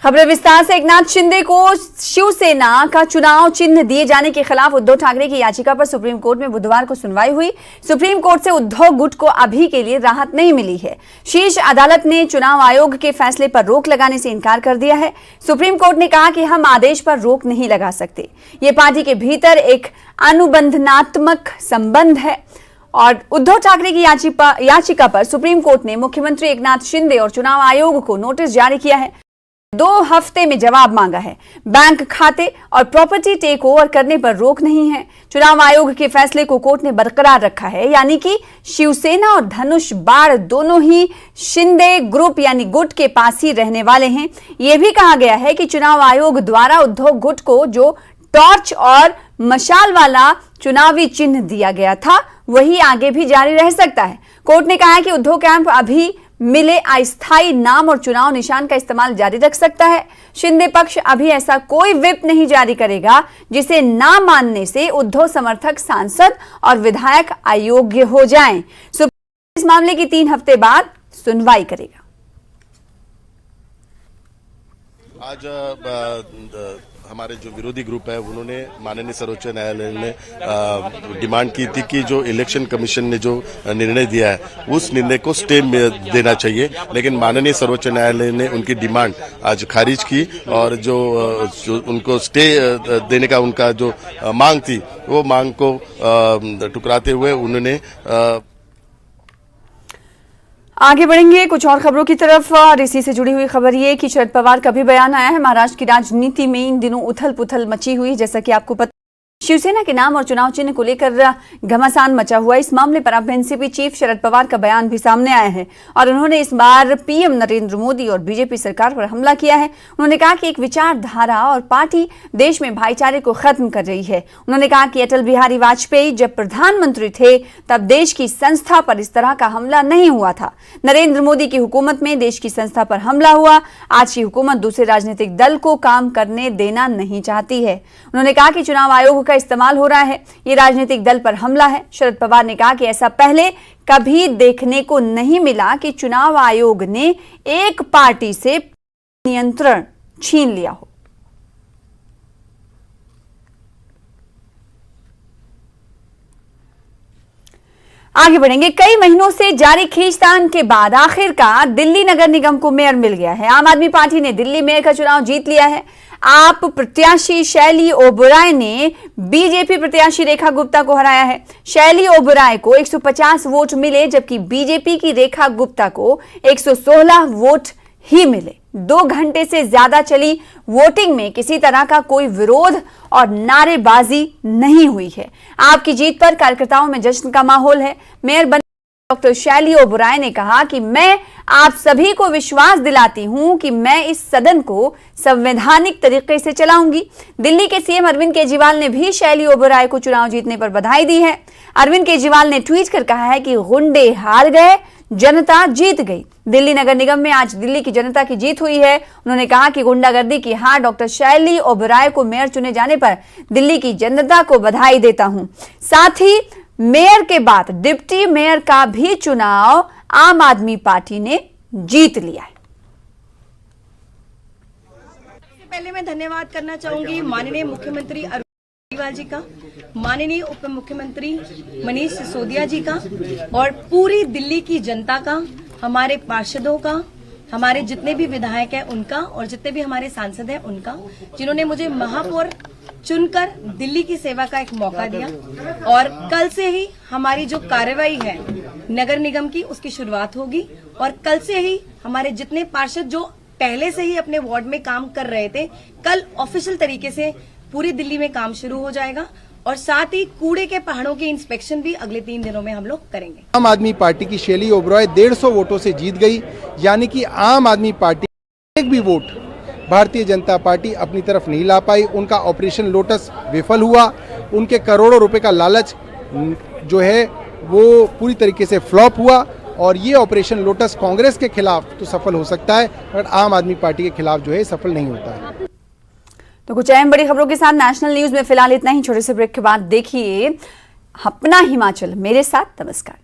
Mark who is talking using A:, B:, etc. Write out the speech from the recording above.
A: खबर विस्तार से। एकनाथ शिंदे को शिवसेना का चुनाव चिन्ह दिए जाने के खिलाफ उद्धव ठाकरे की याचिका पर सुप्रीम कोर्ट में बुधवार को सुनवाई हुई। सुप्रीम कोर्ट से उद्धव गुट को अभी के लिए राहत नहीं मिली है। शीर्ष अदालत ने चुनाव आयोग के फैसले पर रोक लगाने से इनकार कर दिया है। सुप्रीम कोर्ट ने कहा कि हम आदेश पर रोक नहीं लगा सकते, ये पार्टी के भीतर एक अनुबंधनात्मक संबंध है। और उद्धव ठाकरे की याचिका पर सुप्रीम कोर्ट ने मुख्यमंत्री एकनाथ शिंदे और चुनाव आयोग को नोटिस जारी किया है। 2 हफ्ते में जवाब मांगा है। बैंक खाते और प्रॉपर्टी टेक ओवर करने पर रोक नहीं है। चुनाव आयोग के फैसले को कोर्ट ने बरकरार रखा है, यानी कि शिवसेना और धनुष बाढ़ दोनों ही शिंदे ग्रुप यानी गुट के पास ही रहने वाले हैं। यह भी कहा गया है कि चुनाव आयोग द्वारा उद्धव गुट को जो टॉर्च और मशाल वाला चुनावी चिन्ह दिया गया था वही आगे भी जारी रह सकता है। कोर्ट ने कहा है कि उद्धव कैंप अभी मिले अस्थायी नाम और चुनाव निशान का इस्तेमाल जारी रख सकता है। शिंदे पक्ष अभी ऐसा कोई व्हिप नहीं जारी करेगा जिसे ना मानने से उद्धव समर्थक सांसद और विधायक अयोग्य हो जाएं। सुप्रीम कोर्ट इस मामले की 3 हफ्ते बाद सुनवाई करेगा।
B: आज हमारे जो विरोधी ग्रुप है उन्होंने माननीय सर्वोच्च न्यायालय ने डिमांड की थी कि जो इलेक्शन कमीशन ने जो निर्णय दिया है उस निर्णय को स्टे देना चाहिए, लेकिन माननीय सर्वोच्च न्यायालय ने उनकी डिमांड आज खारिज की और जो उनको स्टे देने का उनका जो मांग थी वो मांग को ठुकराते हुए उन्होंने
A: आगे बढ़ेंगे कुछ और खबरों की तरफ। और इसी से जुड़ी हुई खबर ये कि शरद पवार का भी बयान आया है। महाराष्ट्र की राजनीति में इन दिनों उथल पुथल मची हुई, जैसा कि आपको पता शिवसेना के नाम और चुनाव चिन्ह को लेकर घमासान मचा हुआ। इस मामले पर अब एनसीपी चीफ शरद पवार का बयान भी सामने आया है और उन्होंने इस बार पीएम नरेंद्र मोदी और बीजेपी सरकार पर हमला किया है। उन्होंने कहा कि एक विचारधारा और पार्टी देश में भाईचारे को खत्म कर रही है। उन्होंने कहा कि अटल बिहारी वाजपेयी जब प्रधानमंत्री थे तब देश की संस्था पर इस तरह का हमला नहीं हुआ था। नरेंद्र मोदी की हुकूमत में देश की संस्था पर हमला हुआ। आज की हुकूमत दूसरे राजनीतिक दल को काम करने देना नहीं चाहती है। उन्होंने कहा कि चुनाव आयोग का इस्तेमाल हो रहा है, ये राजनीतिक दल पर हमला है। शरद पवार ने कहा कि ऐसा पहले कभी देखने को नहीं मिला कि चुनाव आयोग ने एक पार्टी से नियंत्रण छीन लिया हो। आगे बढ़ेंगे। कई महीनों से जारी खींचतान के बाद आखिरकार दिल्ली नगर निगम को मेयर मिल गया है। आम आदमी पार्टी ने दिल्ली मेयर का चुनाव जीत लिया है। आप प्रत्याशी शैली ओबराय ने बीजेपी प्रत्याशी रेखा गुप्ता को हराया है। शैली ओबराय को 150 वोट मिले, जबकि बीजेपी की रेखा गुप्ता को 116 वोट ही मिले। 2 घंटे से ज्यादा चली वोटिंग में किसी तरह का कोई विरोध और नारेबाजी नहीं हुई है। आपकी जीत पर कार्यकर्ताओं में जश्न का माहौल है। मेयर बने डॉक्टर शैली ओबराय ने कहा कि मैं आप सभी को विश्वास दिलाती हूं कि मैं इस सदन को संवैधानिक तरीके से चलाऊंगी। दिल्ली के सीएम अरविंद केजरीवाल ने भी शैली ओबराय को चुनाव जीतने पर बधाई दी है। अरविंद केजरीवाल ने ट्वीट कर कहा है कि गुंडे हार गए, जनता जीत गई। दिल्ली नगर निगम में आज दिल्ली की जनता की जीत हुई है। उन्होंने कहा कि गुंडागर्दी की हार डॉक्टर शैली ओबराय को मेयर चुने जाने पर दिल्ली की जनता को बधाई देता हूं। साथ ही मेयर के बाद डिप्टी मेयर का भी चुनाव आम आदमी पार्टी ने जीत लिया है।
C: सबसे पहले मैं धन्यवाद करना चाहूंगी माननीय मुख्यमंत्री अरविंद केजरीवाल जी का, माननीय उप मुख्यमंत्री मनीष सिसोदिया जी का और पूरी दिल्ली की जनता का, हमारे पार्षदों का, हमारे जितने भी विधायक हैं उनका और जितने भी हमारे सांसद हैं उनका, जिन्होंने मुझे महापौर चुनकर दिल्ली की सेवा का एक मौका दिया। और कल से ही हमारी जो कार्रवाई है नगर निगम की उसकी शुरुआत होगी और कल से ही हमारे जितने पार्षद जो पहले से ही अपने वार्ड में काम कर रहे थे, कल ऑफिशियल तरीके से पूरी दिल्ली में काम शुरू हो जाएगा और साथ ही कूड़े के पहाड़ों की इंस्पेक्शन भी अगले 3 दिनों में हम लोग करेंगे।
D: आम आदमी पार्टी की शैली ओबराय 150 वोटों से जीत गई, यानी कि आम आदमी पार्टी एक भी वोट भारतीय जनता पार्टी अपनी तरफ नहीं ला पाई। उनका ऑपरेशन लोटस विफल हुआ। उनके करोड़ों रुपए का लालच जो है वो पूरी तरीके से फ्लॉप हुआ और ये ऑपरेशन लोटस कांग्रेस के खिलाफ तो सफल हो सकता है, पर आम आदमी पार्टी के खिलाफ जो है सफल नहीं होता है।
A: तो कुछ अहम बड़ी खबरों के साथ नेशनल न्यूज में फिलहाल इतना ही। छोटे से ब्रेक के बाद देखिए अपना हिमाचल मेरे साथ। नमस्कार।